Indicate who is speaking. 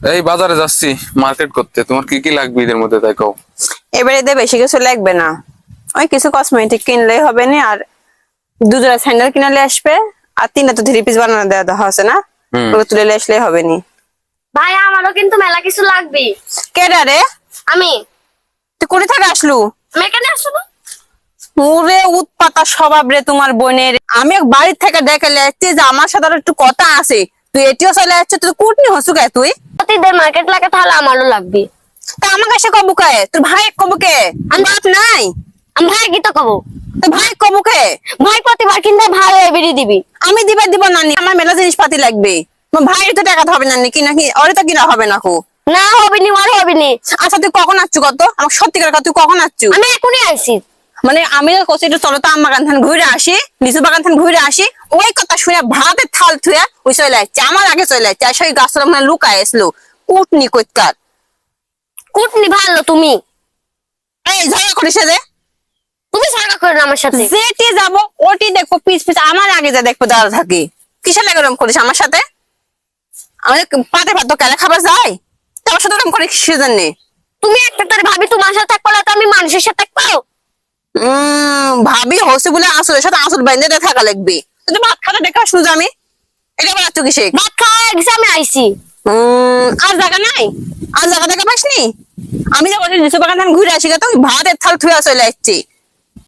Speaker 1: এই বাজারে যাচ্ছি মার্কেট করতে, তোমার কি কি লাগবে এদের মধ্যে তাই কও।
Speaker 2: এবারে এদের বেশি কিছু লাগবে না, ওই কিছু কসমেটিক কিনলেই হবে না, আর দুজোড়া স্যান্ডেল কিনলে আসবে, আর তিনটা তো থ্রি পিস বানানো দেওয়া আছে না, ওগুলো তুলে আসলেই হবে নি।
Speaker 3: ভাই আমারও কিন্তু মেলা কিছু লাগবে।
Speaker 2: কেডা রে?
Speaker 3: আমি
Speaker 2: তুই কোথা থেকে আসলু?
Speaker 3: আমি এখানে আসবো।
Speaker 2: ওরে উৎপাতা স্বভাব রে তোমার বোনের। আমি বাড়ির থেকে দেখে লেছি যে আমার সাথে আরো একটু কথা আছে, তুই এটিও চলে যাচ্ছে, তুই কুটনি হসু কে তুই?
Speaker 3: প্রতিদিন মার্কেট লাগে, তাহলে আমারও লাগবে।
Speaker 2: তা আমার কাছে কবু কে? তোর ভাই কবু কে? আমার বাপ নাই।
Speaker 3: আমি ভাই কি তো কব?
Speaker 2: তোর ভাই কবু কে?
Speaker 3: ভাই প্রতিবার কিনতে ভাই বেরিয়ে দিবি।
Speaker 2: আমি দিব না নি, আমার মেলা জিনিসপাতি লাগবে। আমার ভাইয়ের তো টাকা হবে না নাকি, নাকি ওরে তো কিনা হবে না কো?
Speaker 3: না হবে নি, আর হবে নি।
Speaker 2: আচ্ছা তুই কখন আসছু কত? আমার সত্যি কথা, তুই কখন আসছু?
Speaker 3: আমি এখনই আইছি।
Speaker 2: মানে আমি কইছি একটু চলো তো আম্মা গান ঘুরে আসি, লিচু বাগান থান ঘুরে আসি, ওই কথা শুনে ভাতের থাল থুয়া ওই চলে যাচ্ছে, আমার আগে চলে যাচ্ছে, আর সেই গাছটা মানে লুকায় আসলো কুটনি কইকার।
Speaker 3: কুটনি ভালো তুমি।
Speaker 2: এই ঝগড়া করিস রে?
Speaker 3: তুমি সারা করো আমার সাথে।
Speaker 2: যেটি যাবো ওটি দেখবো, পিস পিস আমার আগে যা দেখবো দাঁড়া থাকি। কিসের লাগে ওরম করিস আমার সাথে? আমাদের পাতে ভাত তো কেলে খাবার যায়, তোমার সাথে ওরম করে কিসের জন্য?
Speaker 3: তুমি একটা তোর ভাবি তোমার সাথে থাকবো না, তো আমি মানুষের সাথে থাকবো।
Speaker 2: ভাবি হচ্ছে বলে আসলের সাথে আসল বাইন্দে থাকা লাগবে। তুই ভাত খাতে দেখা শুনছো আমি, এটা বানাচ্ছ কিসে?
Speaker 3: ভাত খাওয়া গেছে, আমি আইছি।
Speaker 2: আর জায়গা নাই? আর জায়গা দেখা পাসনি? আমি যা বলছি লিচু বাগান ঘুরে আসি, তো ভাতের থাল থুয়া চলে যাচ্ছি।